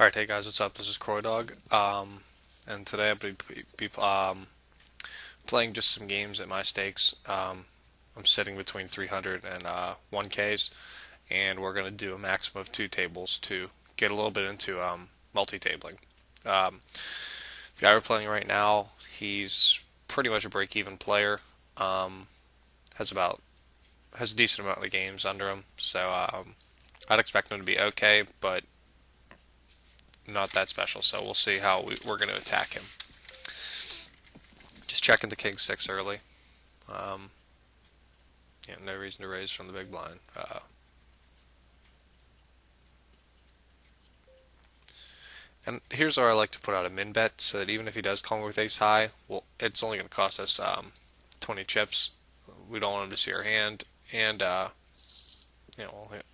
Alright, hey guys, what's up? This is CroixDawg, and today I'll be playing just some games at my stakes. I'm sitting between 300 and 1Ks, and we're going to do a maximum of two tables to get a little bit into multi-tabling. Um, the guy we're playing right now, he's pretty much a break-even player. Um, has about has a decent amount of games under him, so I'd expect him to be okay, but not that special, so we'll see how we're going to attack him. Just checking the king six early. Um, yeah, no reason to raise from the big blind. And here's where I like to put out a min bet, so that even if he does call me with ace high, well, it's only going to cost us 20 chips. We don't want him to see our hand, and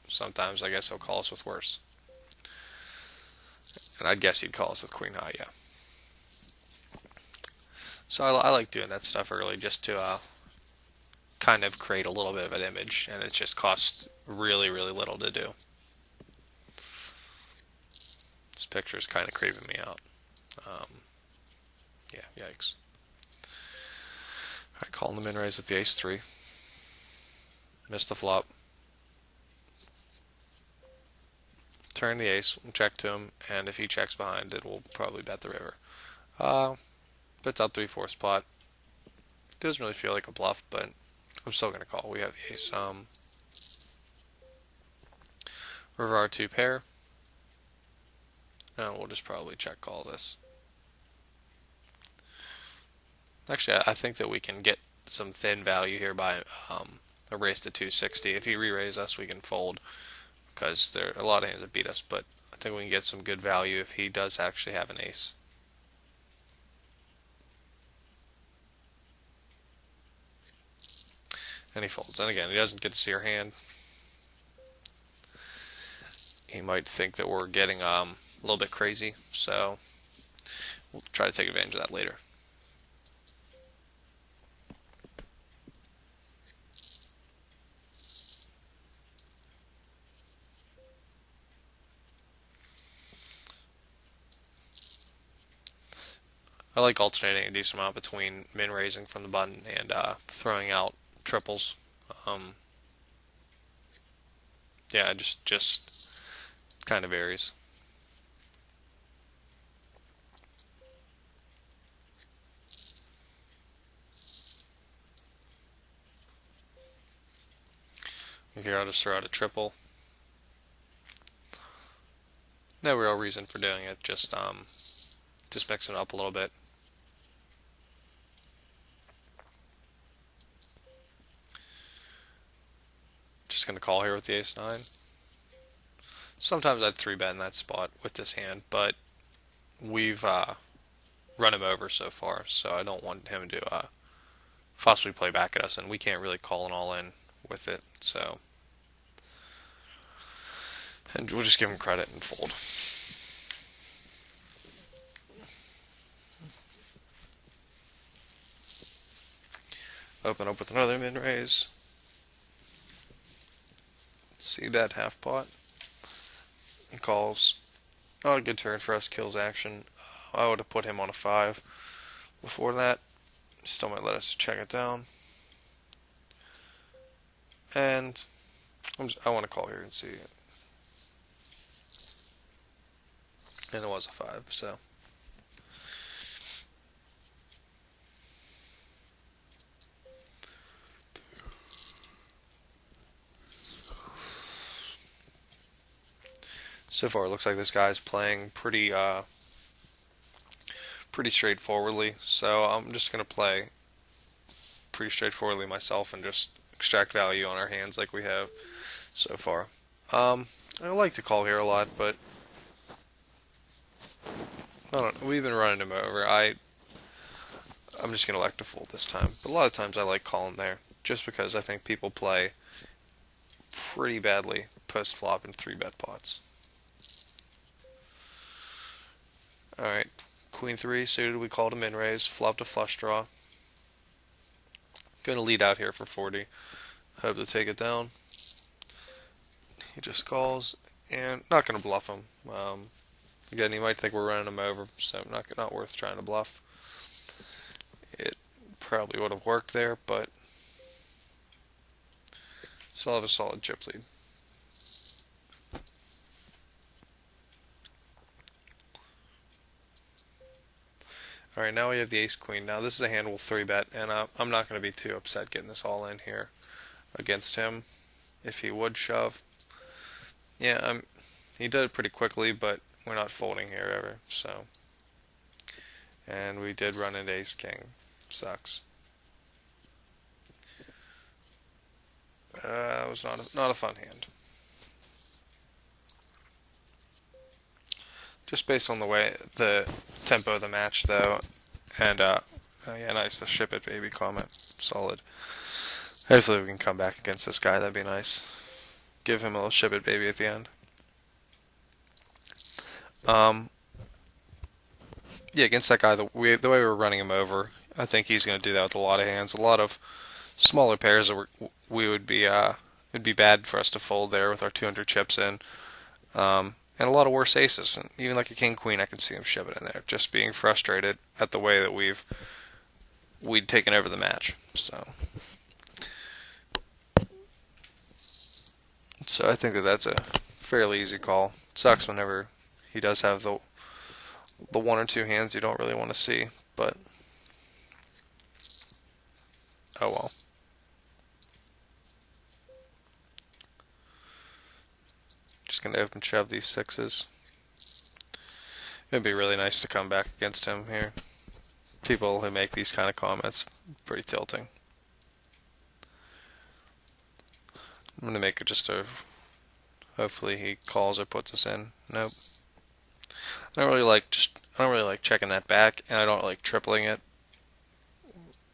sometimes I guess he'll call us with worse. And I'd guess he'd call us with queen high, yeah. So I like doing that stuff early just to kind of create a little bit of an image, and it just costs really, really little to do. This picture is kind of creeping me out. Um, yeah, yikes. I call the min raise with the ace three. Miss the flop. Turn the ace, check to him, and if he checks behind, it will probably bet the river. Bets out 3/4 pot. Doesn't really feel like a bluff, but I'm still gonna call. We have the ace. River R2 pair, and we'll just probably check call this. Actually, I think that we can get some thin value here by a raise to 260. If he re-raise us, we can fold because there are a lot of hands that beat us, but I think we can get some good value if he does actually have an ace. And he folds. And again, he doesn't get to see our hand. He might think that we're getting a little bit crazy, so we'll try to take advantage of that later. I like alternating a decent amount between min raising from the button and throwing out triples. Um, yeah, just kind of varies. Here I'll just throw out a triple. No real reason for doing it, just mixing it up a little bit. Just gonna call here with the ace nine. Sometimes I'd three bet in that spot with this hand, but we've run him over so far, so I don't want him to possibly play back at us, and we can't really call an all in with it. So, and we'll just give him credit and fold. Open up with another min raise. See that half pot. He calls. Not a good turn for us. Kills action. I would have put him on a 5 before that. Still might let us check it down. And I want to call here and see. And it was a 5, so. So far, it looks like this guy's playing pretty straightforwardly. So I'm just gonna play pretty straightforwardly myself and just extract value on our hands like we have so far. I like to call here a lot, but I don't know. We've been running him over. I'm just gonna elect to fold this time. But a lot of times I like calling there, just because I think people play pretty badly post flop in 3-bet pots. Alright, queen 3 suited, we called a min raise, flop to flush draw. Gonna lead out here for 40. Hope to take it down. He just calls, and not gonna bluff him. Again, he might think we're running him over, so not worth trying to bluff. It probably would have worked there, but still have a solid chip lead. Alright, now we have the ace-queen. Now this is a hand we'll 3-bet, and I'm not going to be too upset getting this all in here against him. If he would shove, yeah, he did it pretty quickly, but we're not folding here ever, so. And we did run into ace-king. Sucks. It was not a fun hand. Just based on the tempo of the match, though, and oh yeah, nice, the ship it baby comment, solid. Hopefully we can come back against this guy. That'd be nice. Give him a little ship it baby at the end. Yeah, against that guy, the way we're running him over, I think he's going to do that with a lot of hands. A lot of smaller pairs that we would be it'd be bad for us to fold there with our 200 chips in. And a lot of worse aces, and even like a king queen, I can see him shove it in there, just being frustrated at the way that we'd taken over the match. So I think that's a fairly easy call. It sucks whenever he does have the one or two hands you don't really want to see, but oh well. Just gonna open shove these sixes. It'd be really nice to come back against him here. People who make these kind of comments, pretty tilting. I'm gonna make it just a. Hopefully he calls or puts us in. Nope. I don't really like checking that back, and I don't like tripling it.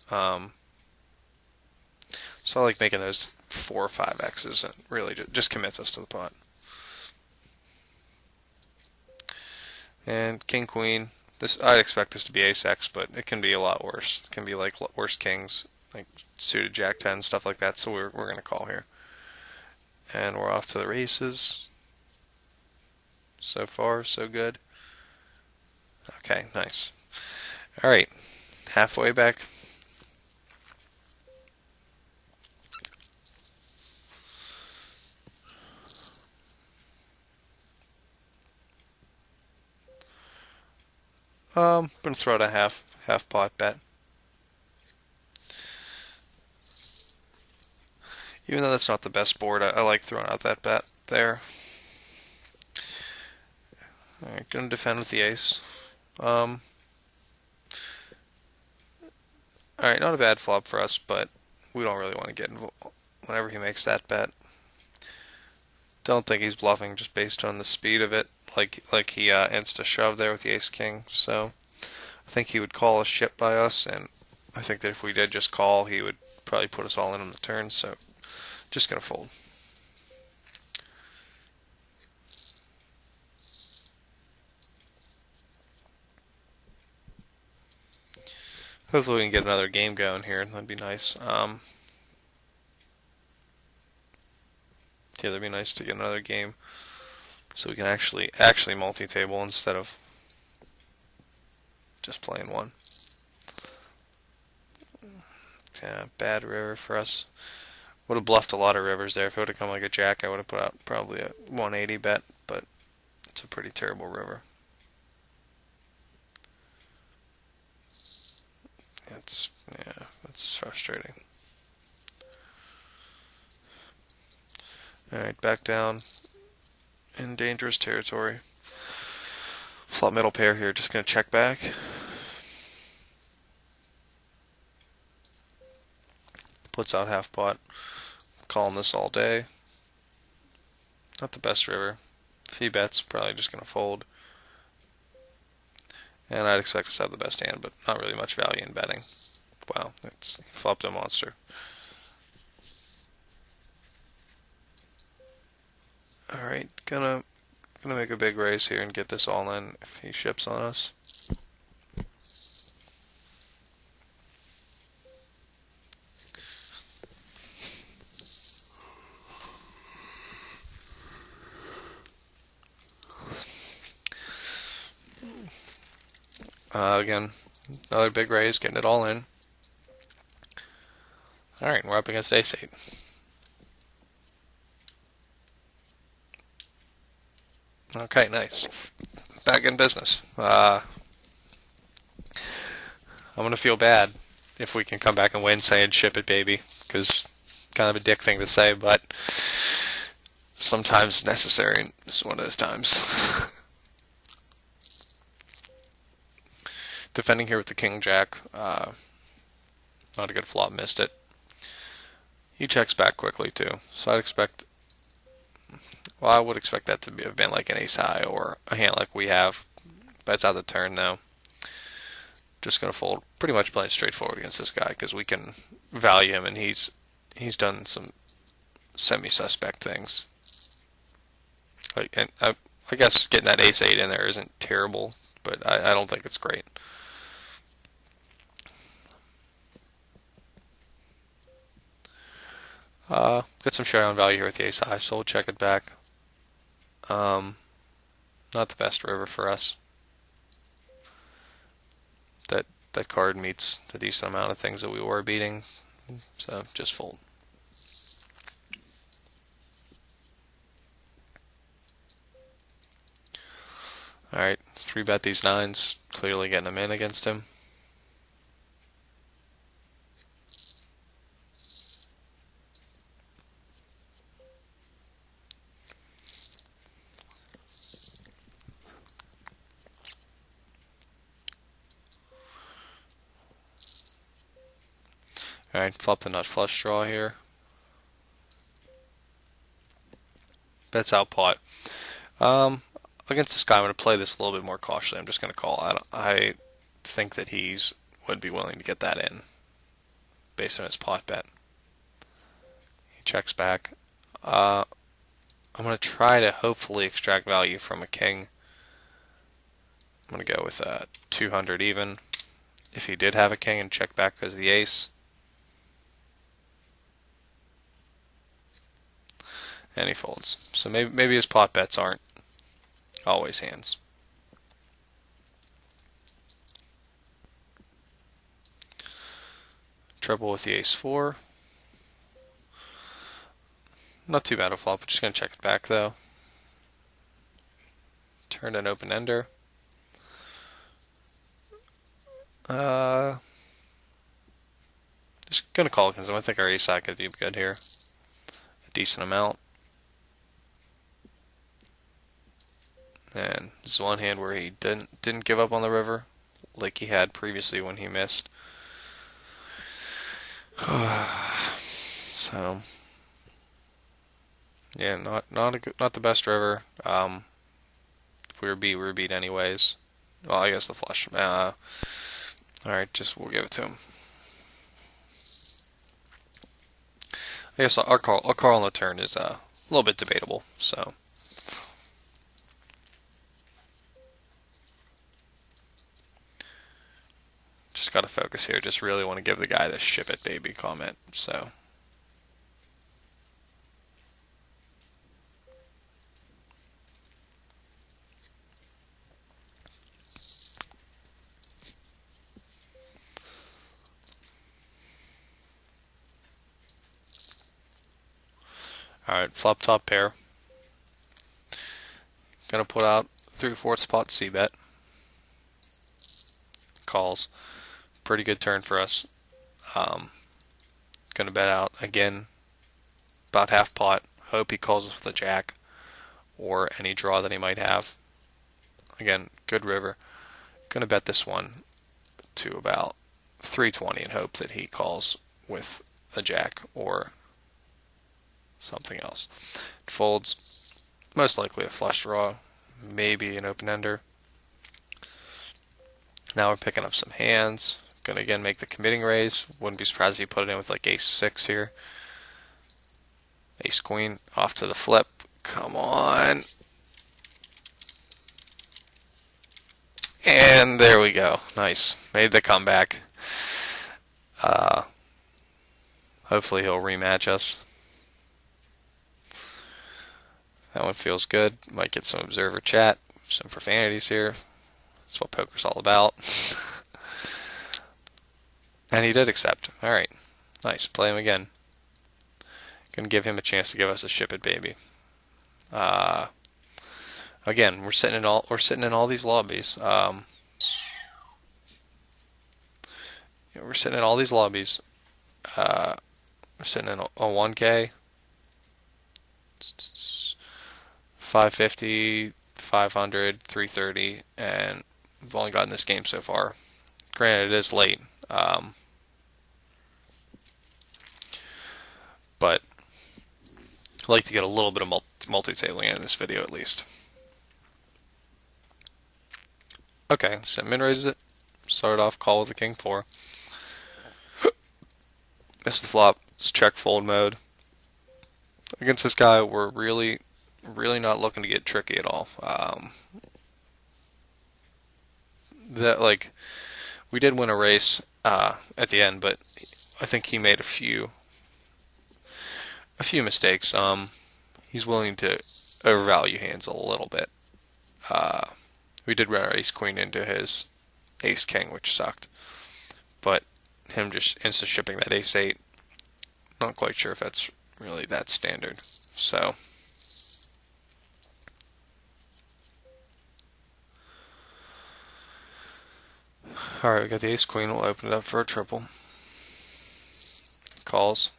So I like making those 4 or 5 X's, and really just commits us to the pot. And king queen. I'd expect this to be ace X, but it can be a lot worse. It can be like worse kings, like suited jack 10, stuff like that. So we're gonna call here, and we're off to the races. So far, so good. Okay, nice. All right, halfway back. I'm gonna throw out a half pot bet. Even though that's not the best board, I like throwing out that bet there. Alright, gonna defend with the ace. Alright, not a bad flop for us, but we don't really want to get involved whenever he makes that bet. Don't think he's bluffing just based on the speed of it, like he insta shove there with the ace king. So I think he would call a ship by us, and I think that if we did just call, he would probably put us all in on the turn. So just gonna fold. Hopefully we can get another game going here. That'd be nice. Yeah, that'd be nice to get another game, so we can actually multi-table instead of just playing one. Yeah, bad river for us. Would have bluffed a lot of rivers there. If it would have come like a jack, I would have put out probably a 180 bet, but it's a pretty terrible river. That's frustrating. Alright, back down in dangerous territory. Flop middle pair here, just gonna check back. Puts out half pot. Calling this all day. Not the best river. If he bets, probably just gonna fold. And I'd expect us to have the best hand, but not really much value in betting. Wow, he flopped a monster. Alright, gonna make a big raise here and get this all in if he ships on us. Again, another big raise, getting it all in. Alright, we're up against ace-8. Okay, nice. Back in business. I'm gonna feel bad if we can come back and win saying ship it, baby, because kind of a dick thing to say, but sometimes necessary. This is one of those times. Defending here with the king jack. Not a good flop, missed it. He checks back quickly too, so I'd expect. Well, I would expect that to have been like an ace high or a hand like we have. Bets out the turn though. Just gonna fold. Pretty much playing straightforward against this guy because we can value him, and he's done some semi-suspect things. Like, and I guess getting that ace-8 in there isn't terrible, but I don't think it's great. Got some showdown value here with the ace high, so we'll check it back. Not the best river for us. That card meets the decent amount of things that we were beating, so just fold. Alright, 3-bet these 9s, clearly getting them in against him. Alright, flop the nut flush draw here. Bets out pot. Against this guy, I'm going to play this a little bit more cautiously. I'm just going to call. I think that he's would be willing to get that in based on his pot bet. He checks back. I'm going to try to hopefully extract value from a king. I'm going to go with 200 even. If he did have a king and check back because of the ace. And he folds. So maybe his pot bets aren't always hands. Treble with the ace-4. Not too bad a flop. We're just going to check it back though. Turn an open ender. Just going to call because I think our ace high could be good here. A decent amount. And this is one hand where he didn't give up on the river like he had previously when he missed. So yeah, not the best river. If we were beat anyways. Well, I guess the flush. All right, we'll give it to him. I guess our call on the turn is a little bit debatable. So. Just got to focus here. Just really want to give the guy the ship it baby comment. So. Alright, flop top pair. Gonna put out 3/4 spot c-bet. Calls. Pretty good turn for us. Gonna bet out again about half pot. Hope he calls us with a jack or any draw that he might have. Again, good river. Gonna bet this one to about 320 and hope that he calls with a jack or something else. It folds, most likely a flush draw, maybe an open ender. Now we're picking up some hands. Gonna again make the committing raise. Wouldn't be surprised if he put it in with like ace-6 here. Ace-queen off to the flip. Come on. And there we go. Nice. Made the comeback. Hopefully he'll rematch us. That one feels good. Might get some observer chat. Some profanities here. That's what poker's all about. And he did accept. Alright. Nice. Play him again. Gonna give him a chance to give us a ship it, baby. Again, we're sitting in all these lobbies. We're sitting in all these lobbies. We're sitting in a 1K, 550, 500, 330, and we've only gotten this game so far. Granted, it is late, but I'd like to get a little bit of multi-tabling in this video at least. Okay, so min raises it. Started off call with the king 4. Missed the flop. It's check fold mode. Against this guy, we're really not looking to get tricky at all. We did win a race at the end, but I think he made a few mistakes. He's willing to overvalue hands a little bit. We did run our ace queen into his ace king, which sucked. But him just insta shipping that ace 8, not quite sure if that's really that standard. So alright, we got the ace queen. We'll open it up for a triple. Calls.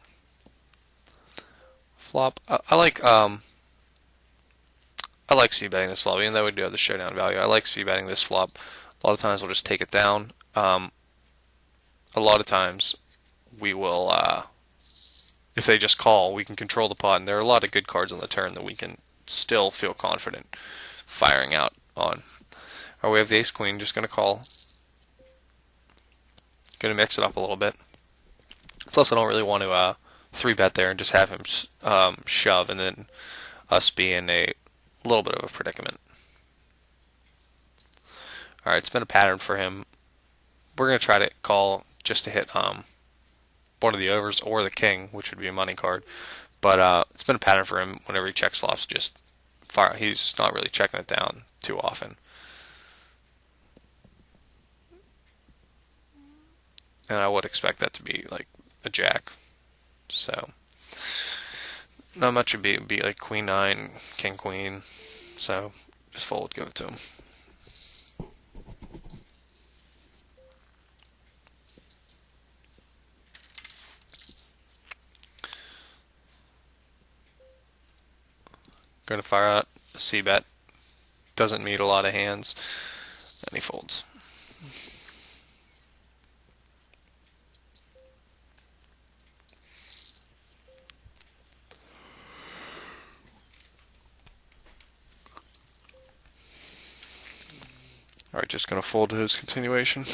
Flop. I like c-betting this flop, even though we do have the showdown value. I like c-betting this flop. A lot of times we'll just take it down. A lot of times we will, if they just call, we can control the pot, and there are a lot of good cards on the turn that we can still feel confident firing out on. Alright, we have the ace queen, just going to call. Going to mix it up a little bit. Plus, I don't really want to 3-bet there and just have him shove, and then us be in a little bit of a predicament. Alright, it's been a pattern for him. We're going to try to call just to hit one of the overs or the king, which would be a money card. But it's been a pattern for him whenever he checks flops, just fire. He's not really checking it down too often. And I would expect that to be like a jack. So not much would be like queen 9, king queen. So just fold, give it to him. Going to fire out a c-bet. Doesn't meet a lot of hands. And he folds. Alright, just going to fold to his continuation.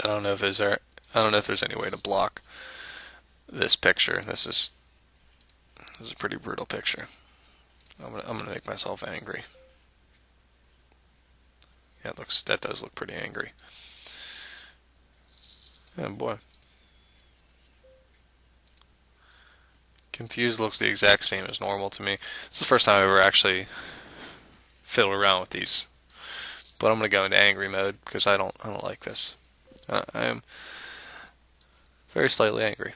I don't know if there's any way to block this picture. This is a pretty brutal picture. I'm gonna make myself angry. Yeah, that does look pretty angry. Oh boy. Confused looks the exact same as normal to me. This is the first time I've ever actually fiddled around with these. But I'm gonna go into angry mode because I don't like this. I am very slightly angry.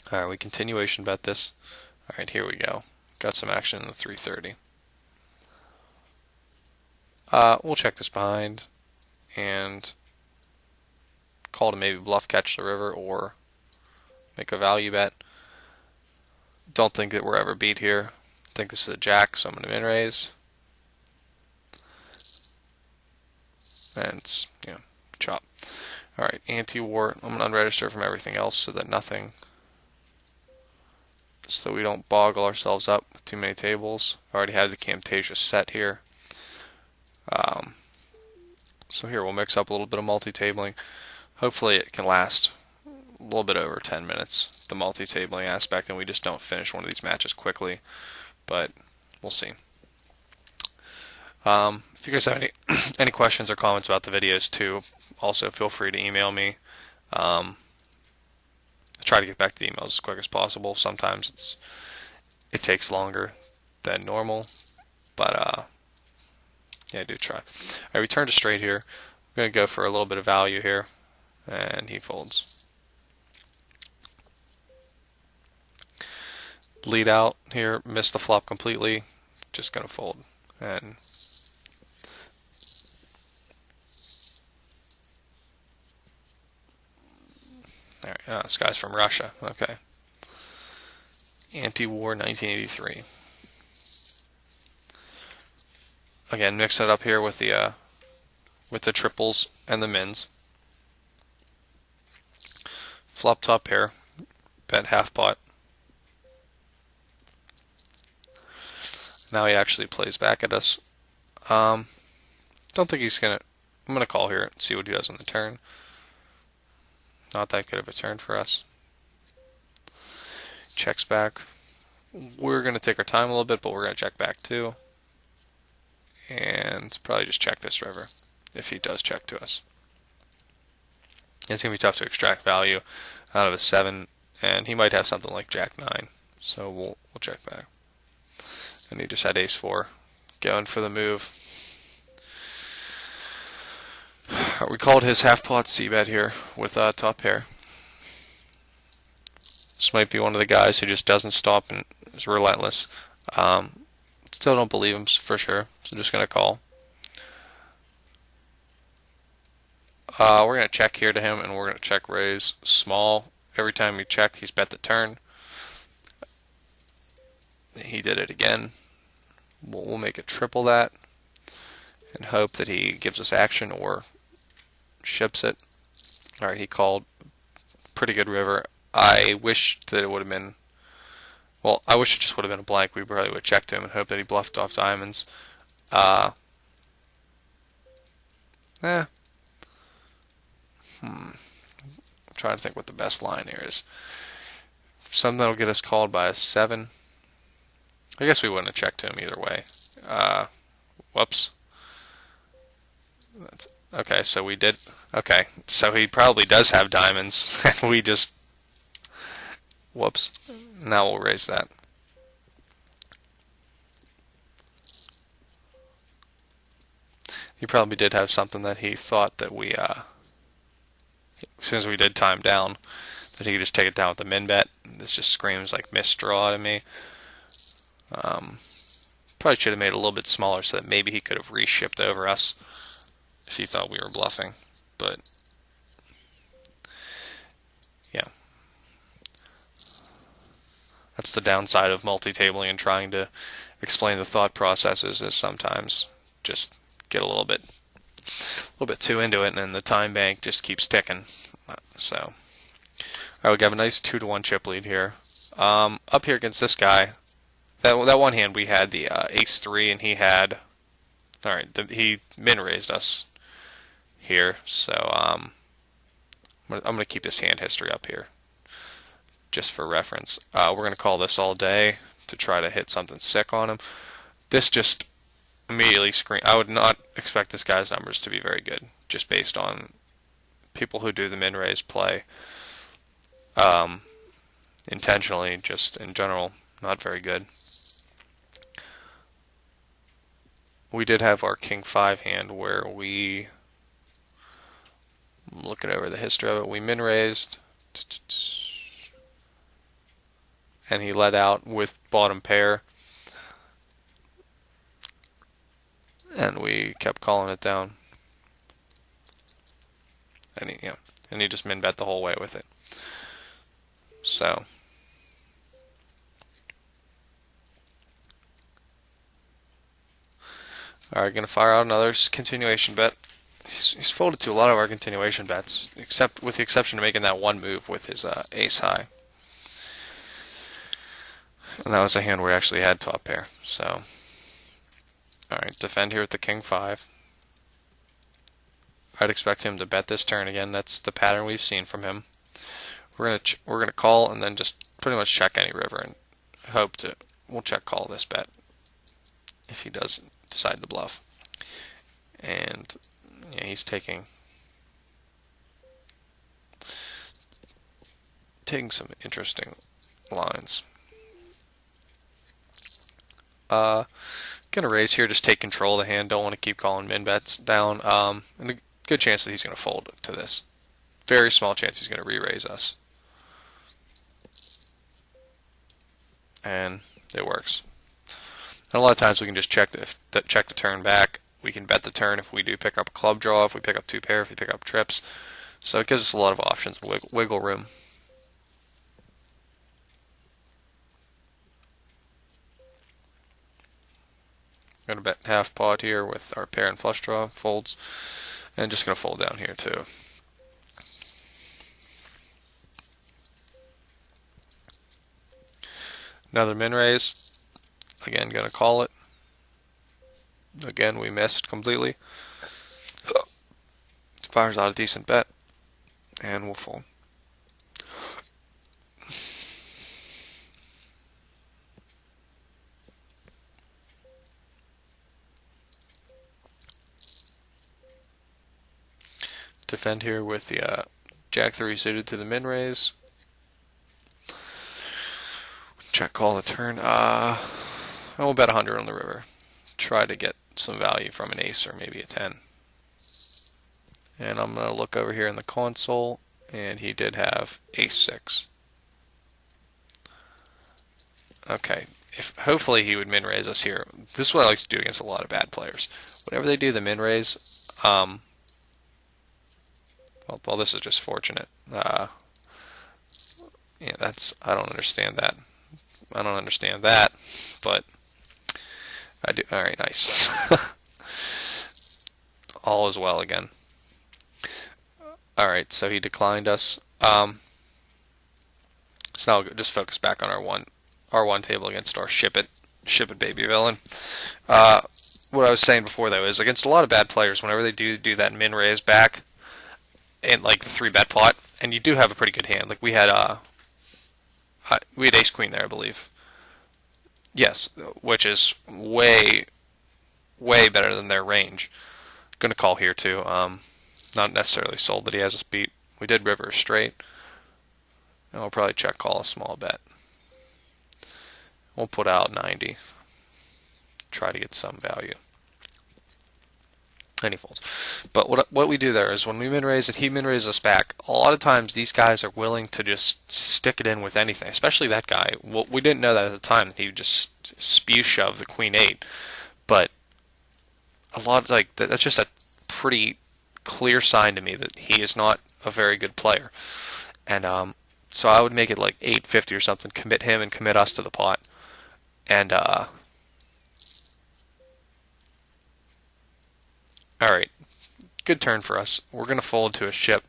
Alright, we continuation bet this. Alright, here we go. Got some action in the 330. We'll check this behind and call to maybe bluff catch the river or make a value bet. Don't think that we're ever beat here. I think this is a jack, so I'm going to min raise. And it's, chop. Alright, anti-war. I'm going to unregister from everything else so we don't boggle ourselves up with too many tables. I already had the Camtasia set here. So here we'll mix up a little bit of multi-tabling. Hopefully it can last a little bit over 10 minutes, the multi-tabling aspect, and we just don't finish one of these matches quickly, but we'll see. If you guys have any any questions or comments about the videos too, also feel free to email me. I try to get back to the emails as quick as possible. Sometimes it takes longer than normal, but yeah, I do try. I return to straight here. I'm going to go for a little bit of value here, and he folds. Lead out here, missed the flop completely. Just going to fold. And this guy's from Russia. Okay. Anti-war 1983. Again, mix it up here with the triples and the mins. Flop top pair, bet half pot. Now he actually plays back at us. Don't think he's gonna. I'm gonna call here and see what he does on the turn. Not that good of a turn for us. Checks back. We're gonna take our time a little bit, but we're gonna check back too. And probably just check this river if he does check to us. It's going to be tough to extract value out of a 7, and he might have something like Jack 9, so we'll check back. And he just had Ace 4 going for the move. We called his half pot C-bet here with top pair. This might be one of the guys who just doesn't stop and is relentless. Still don't believe him for sure, so I'm just going to call. We're going to check here to him, and we're going to check raise small. Every time we checked, he's bet the turn. He did it again. We'll make it triple that and hope that he gives us action or ships it. Alright, he called. Pretty good river. I wish that it would have been... Well, I wish it just would have been a blank. We probably would have checked him and hoped that he bluffed off diamonds. I'm trying to think what the best line here is. Something that'll get us called by a 7. I guess we wouldn't have checked him either way. Whoops. Okay, so we did. Okay, so he probably does have diamonds. We just... Whoops. Now we'll raise that. He probably did have something that he thought that we, as soon as we did time down, that he could just take it down with the min bet. This just screams like misdraw to me. Probably should have made it a little bit smaller so that maybe he could have reshipped over us if he thought we were bluffing. But, yeah. That's the downside of multi-tabling and trying to explain the thought processes, is sometimes just get a little bit too into it, and then the time bank just keeps ticking. So, alright, we have a nice 2-to-1 chip lead here. Up here against this guy, that one hand we had the Ace 3, and he had, he min raised us here. So I'm gonna keep this hand history up here, just for reference. We're going to call this all day to try to hit something sick on him. This just immediately screams. I would not expect this guy's numbers to be very good, just based on people who do the min-raise play. Intentionally, just in general, not very good. We did have our King 5 hand where we, looking over the history of it, we min-raised, and he let out with bottom pair, and we kept calling it down, and he just min bet the whole way with it. So alright, gonna fire out another continuation bet. He's folded to a lot of our continuation bets, except with the exception of making that one move with his ace high. And that was a hand where he actually had top pair. So, alright, defend here with the King 5. I'd expect him to bet this turn again. That's the pattern we've seen from him. We're gonna call and then just pretty much check any river and we'll check call this bet if he does decide to bluff. And yeah, he's taking some interesting lines. Gonna raise here, just take control of the hand. Don't want to keep calling min bets down. And a good chance that he's gonna fold to this. Very small chance he's gonna re-raise us. And it works. And a lot of times we can just check the turn back. We can bet the turn if we do pick up a club draw, if we pick up two pair, if we pick up trips. So it gives us a lot of options, wiggle room. Going to bet half pot here with our pair and flush draw, folds, and just going to fold down here too. Another min raise. Again, going to call it. Again, we missed completely. Fires out a decent bet, and we'll fold. Defend here with the Jack 3 suited to the min raise. Check call the turn. I will bet 100 on the river. Try to get some value from an ace or maybe a 10. And I'm going to look over here in the console, and he did have ace 6. Okay, hopefully he would min raise us here. This is what I like to do against a lot of bad players. Whenever they do the min raise, well, this is just fortunate. Yeah, I don't understand that. But I do. All right, nice. All is well again. All right, so he declined us. So now I'll just focus back on our one table against our ship it baby villain. What I was saying before though is against a lot of bad players, whenever they do that min raise back in like the 3-bet pot, and you do have a pretty good hand. Like we had ace queen there, I believe. Yes, which is way better than their range. Gonna call here too. Not necessarily sold, but he has us beat. We did river straight. And we'll probably check call a small bet. We'll put out 90. Try to get some value. And he folds. But what we do there is when we min raise it, he min raises us back. A lot of times these guys are willing to just stick it in with anything, especially that guy. Well, we didn't know that at the time. He would just spew shove the queen 8. But a lot that's just a pretty clear sign to me that he is not a very good player. And so I would make it like 850 or something, commit him and commit us to the pot. And alright, good turn for us. We're going to fold to a ship,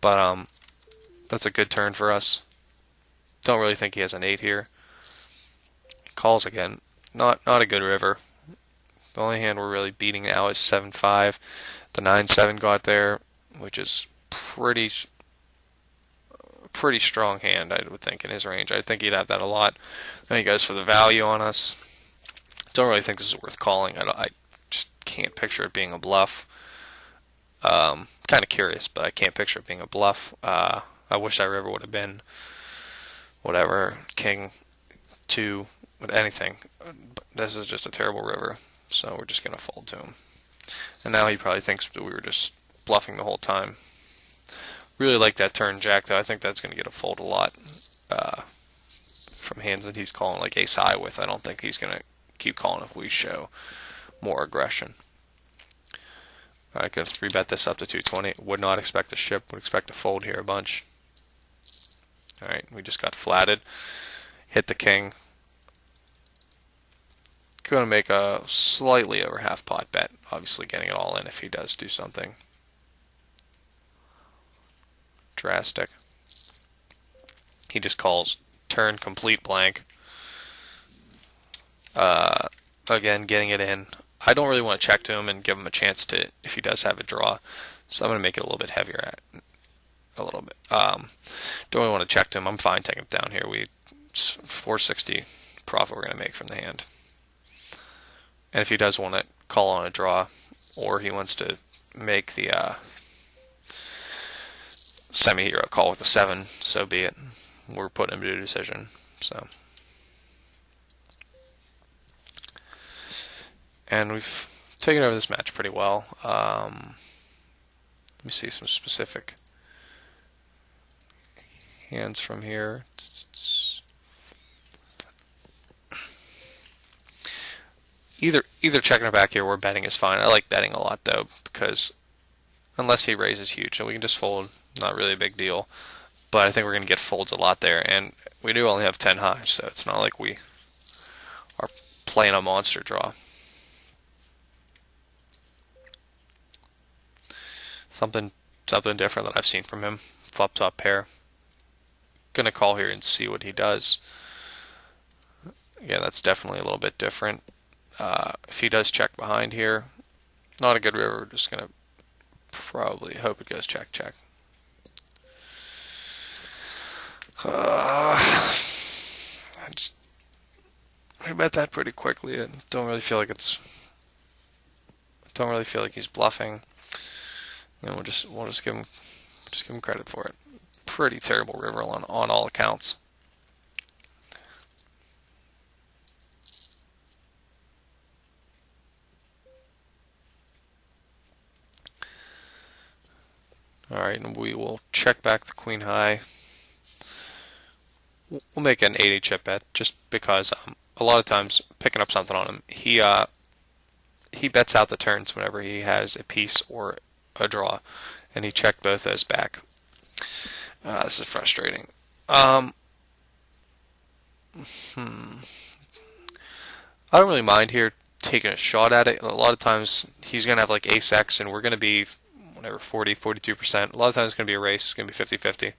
but that's a good turn for us. Don't really think he has an 8 here. Calls again. Not a good river. The only hand we're really beating now is 7-5. The 9-7 got there, which is pretty strong hand, I would think, in his range. I think he'd have that a lot. Then he goes for the value on us. Don't really think this is worth calling. I just can't picture it being a bluff. Kind of curious, but I can't picture it being a bluff. I wish that river would have been whatever, king 2, anything. But this is just a terrible river, so we're just going to fold to him. And now he probably thinks that we were just bluffing the whole time. Really like that turn jack, though. I think that's going to get a fold a lot from hands that he's calling like ace high with. I don't think he's going to keep calling if we show more aggression. I could 3-bet this up to 220. Would not expect a ship. Would expect to fold here a bunch. Alright, we just got flatted. Hit the king. Going to make a slightly over half pot bet. Obviously getting it all in if he does do something drastic. He just calls turn complete blank. Again, getting it in. I don't really want to check to him and give him a chance to, if he does have a draw. So I'm going to make it a little bit heavier a little bit. Don't really want to check to him. I'm fine taking it down here. 460 profit we're going to make from the hand. And if he does want to call on a draw, or he wants to make the semi-hero call with the 7, so be it. We're putting him to a decision. So, and we've taken over this match pretty well. Let me see some specific hands from here. Either checking it back here or betting is fine. I like betting a lot though, because unless he raises huge, and we can just fold, not really a big deal. But I think we're going to get folds a lot there, and we do only have 10 high, so it's not like we are playing a monster draw. Something different that I've seen from him. Flop top pair. Gonna call here and see what he does. Yeah, that's definitely a little bit different. If he does check behind here, not a good river. We're just gonna probably hope it goes check check. I bet that pretty quickly. I don't really feel like he's bluffing. You know, we'll just give him credit for it. Pretty terrible river on all accounts. Alright, and we will check back the queen high. We'll make an 80 chip bet just because a lot of times picking up something on him, he bets out the turns whenever he has a piece or a draw, and he checked both those back. This is frustrating. I don't really mind here taking a shot at it. A lot of times he's going to have like ace X, and we're going to be whatever 40, 42%. A lot of times it's going to be a race. It's going to be 50-50.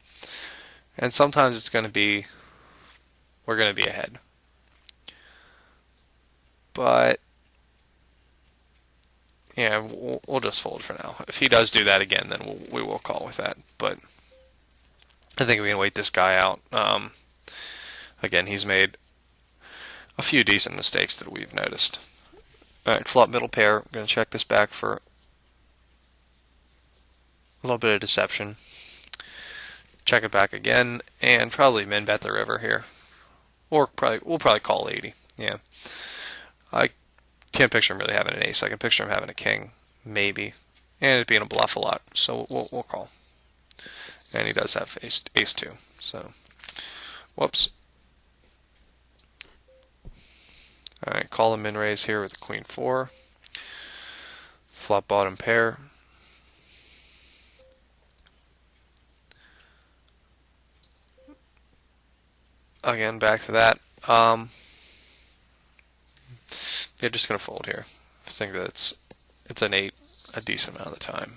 And sometimes it's going to be we're going to be ahead. But yeah, we'll just fold for now. If he does do that again, then we will call with that. But I think we can wait this guy out. Again, he's made a few decent mistakes that we've noticed. Alright, flop middle pair. I'm going to check this back for a little bit of deception. Check it back again, and probably min bet the river here. Or we'll probably call 80. Yeah. I can't picture him really having an ace. I can picture him having a king, maybe. And it being a bluff a lot. So we'll call. And he does have ace 2. So, whoops. Alright, call the min raise here with the queen 4. Flop bottom pair. Again, back to that. Yeah, just gonna fold here. I think that it's an 8 a decent amount of the time.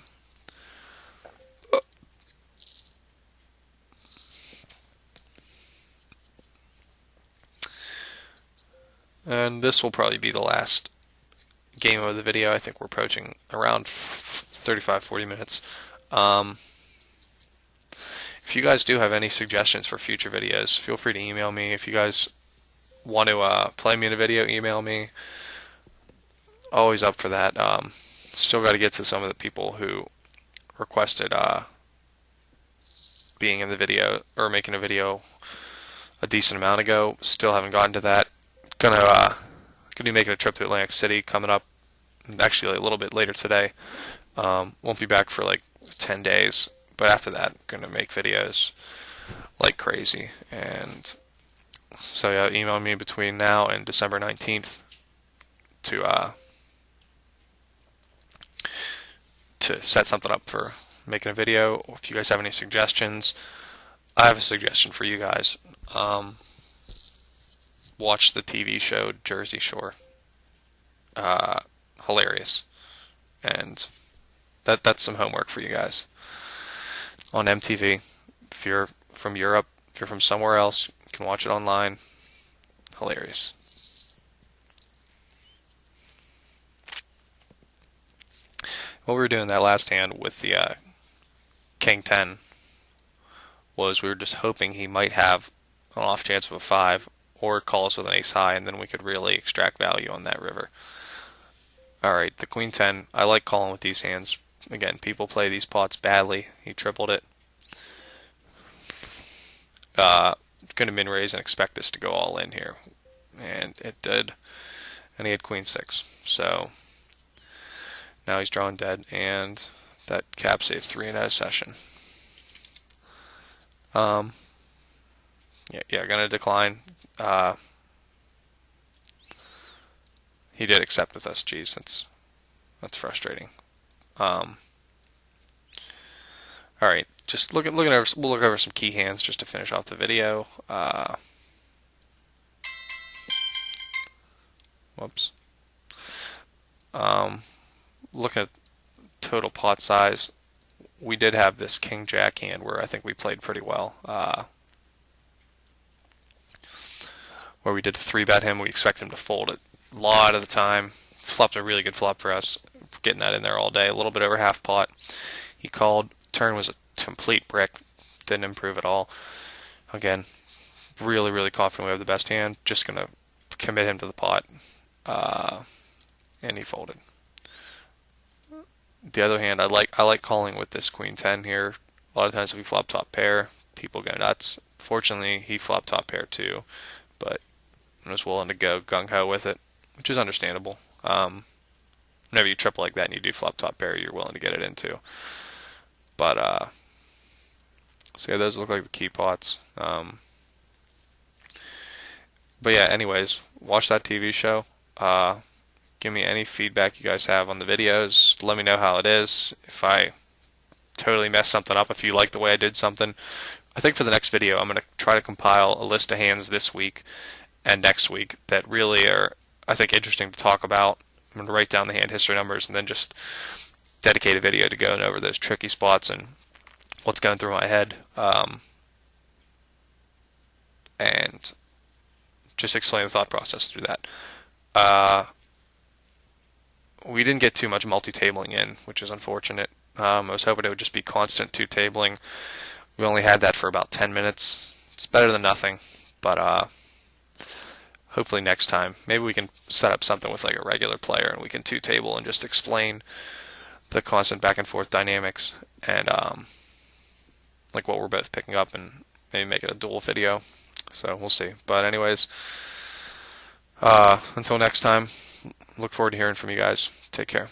And this will probably be the last game of the video. I think we're approaching around 35-40 minutes. If you guys do have any suggestions for future videos, feel free to email me. If you guys want to play me in a video, email me. Always up for that. Still got to get to some of the people who requested being in the video or making a video a decent amount ago. Still haven't gotten to that. Gonna be making a trip to Atlantic City coming up. Actually, a little bit later today. Won't be back for like 10 days. But after that, gonna make videos like crazy. And so yeah, email me between now and December 19th to set something up for making a video. Or if you guys have any suggestions, I have a suggestion for you guys. Watch the TV show Jersey Shore. Hilarious. And that's some homework for you guys. On MTV. If you're from Europe, if you're from somewhere else, you can watch it online. Hilarious. What we were doing that last hand with the King 10 was we were just hoping he might have an off chance of a 5 or call us with an ace high, and then we could really extract value on that river. Alright, the Queen 10. I like calling with these hands. Again, people play these pots badly. He tripled it. Going to min raise and expect this to go all in here. And it did. And he had Queen 6. So now he's drawing dead, and that caps a 3 and out of session. Yeah, gonna decline. He did accept with us. Geez, that's frustrating. All right, just looking over. We'll look over some key hands just to finish off the video. Whoops. Looking at total pot size, we did have this King Jack hand where I think we played pretty well. Where we did 3-bet him, we expect him to fold it a lot of the time. Flopped a really good flop for us, getting that in there all day. A little bit over half pot. He called. Turn was a complete brick. Didn't improve at all. Again, really, really confident we have the best hand. Just gonna commit him to the pot, and he folded. The other hand, I like calling with this Queen 10 here. A lot of times if we flop top pair, people go nuts. Fortunately, he flopped top pair too, but I was willing to go gung-ho with it, which is understandable. Whenever you triple like that and you do flop top pair, you're willing to get it into. But, so yeah, those look like the key pots. But yeah, anyways, watch that TV show. Give me any feedback you guys have on the videos. Let me know how it is. If I totally messed something up, if you like the way I did something. I think for the next video, I'm going to try to compile a list of hands this week and next week that really are, I think, interesting to talk about. I'm going to write down the hand history numbers and then just dedicate a video to going over those tricky spots and what's going through my head. And just explain the thought process through that. We didn't get too much multi-tabling in, which is unfortunate. I was hoping it would just be constant 2-tabling. We only had that for about 10 minutes. It's better than nothing, but hopefully next time, maybe we can set up something with like a regular player and we can 2-table and just explain the constant back and forth dynamics and like what we're both picking up and maybe make it a dual video. So we'll see. But anyways, until next time, look forward to hearing from you guys. Take care.